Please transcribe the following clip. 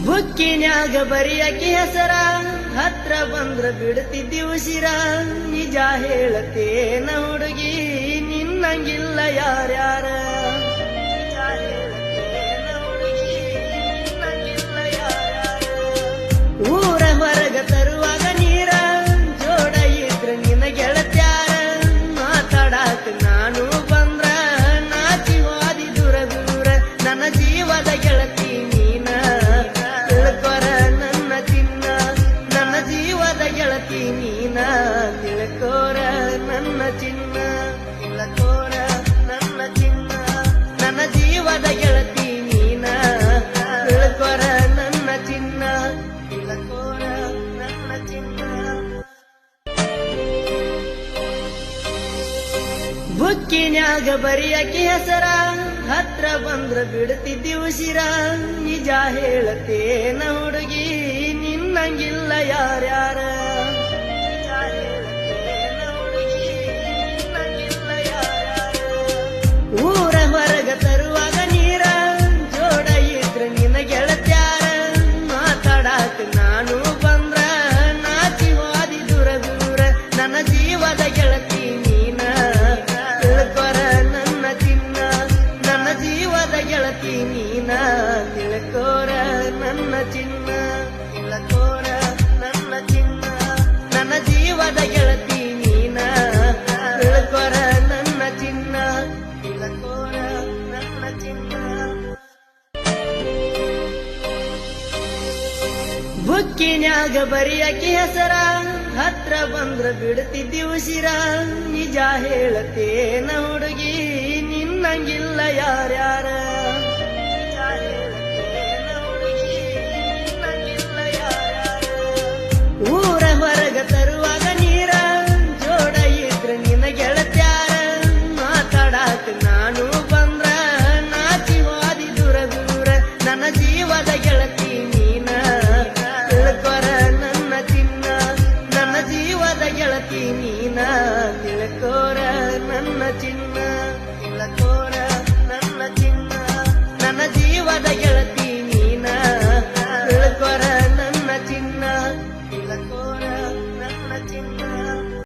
ಬುಕ್ಕಿನ್ಯಾಗ ಬರಿಯಕಿ ಹೆಸರ ಹತ್ರ ಬಂದ್ರ ಬಿಡ್ತಿದ್ದಿ ಉಸಿರ ನಿಜ ಹೇಳತೇನ ಹುಡುಗಿ ನಿನ್ನಂಗಿಲ್ಲ ಯಾರ್ಯಾರ ಊರ ಹೊರಗ ತರುವಾಗ ನೀರ ಜೋಡ ಇದ್ರ ನಿನ್ನ ಗೆಳತ್ಯಾರ ಮಾತಾಡಾಕ ನಾನು ಬಂದ್ರ ನಾಚಿ ಹೋದಿ ದೂರ ದೂರ ನನ್ನ ಜೀವದ ಗೆಳತಿ ನೀನ ತಿಳ್ಕೊರ ನನ್ನ ಚಿನ್ನ ನನ್ನ ಜೀವದ ಗೆಳತಿ ನೀನ ತಿಳ್ಕೋರ ನನ್ನ ಚಿನ್ನ ತಿಳ್ಕೋರ ನನ್ನ ಚಿನ್ನ ನನ್ನ ಜೀವದ ಗೆಳತಿ ನೀನ ತಿಳ್ಕೊರ ನನ್ನ ಚಿನ್ನ ತಿಳ್ಕೋರ ನನ್ನ ಚಿನ್ನ ಬುಕ್ಕಿನ್ಯಾಗ ಬರಿಯಕಿ ಹೆಸರ ಹತ್ರ ಬಂದ್ರ ಬಿಡ್ತಿದ್ದಿ ಉಸಿರ ನಿಜ ಹೇಳತೇನ ಹುಡುಗಿ ನಿನ್ನಂಗಿಲ್ಲ ಯಾರ್ಯಾರ ಊರ ಹೊರಗ ತರುವಾಗ ನೀರ ಜೋಡ ಇದ್ರ ನಿನ್ನ ಗೆಳತ್ಯಾರ ಮಾತಾಡಾಕ ನಾನು ಬಂದ್ರ ನಾಚಿ ಹೋದಿ ದೂರ ದೂರ ನನ್ನ ಜೀವದ ಗೆಳತಿ ನೀನ ತಿಳ್ಕೊರ ನನ್ನ ಚಿನ್ನ ನನ್ನ ಜೀವದ ಗೆಳತಿ ನೀನ ತಿಳ್ಕೋರ ನನ್ನ ಚಿನ್ನ ತಿಳ್ಕೋರ ನನ್ನ ಚಿನ್ನ ನನ್ನ ಜೀವದ ಗೆಳತಿ ನೀನ ತಿಳ್ಕೊರ ನನ್ನ ಚಿನ್ನ ತಿಳ್ಕೋರ ನನ್ನ ಚಿನ್ನ ಬುಕ್ಕಿನ್ಯಾಗ ಬರಿಯಕಿ ಹೆಸರ ಹತ್ರ ಬಂದ್ರ ಬಿಡ್ತಿದ್ದಿ ಉಸಿರ ನಿಜ ಹೇಳತೇನ ಹುಡುಗಿ ನಿನ್ನಂಗಿಲ್ಲ ಯಾರ್ಯಾರ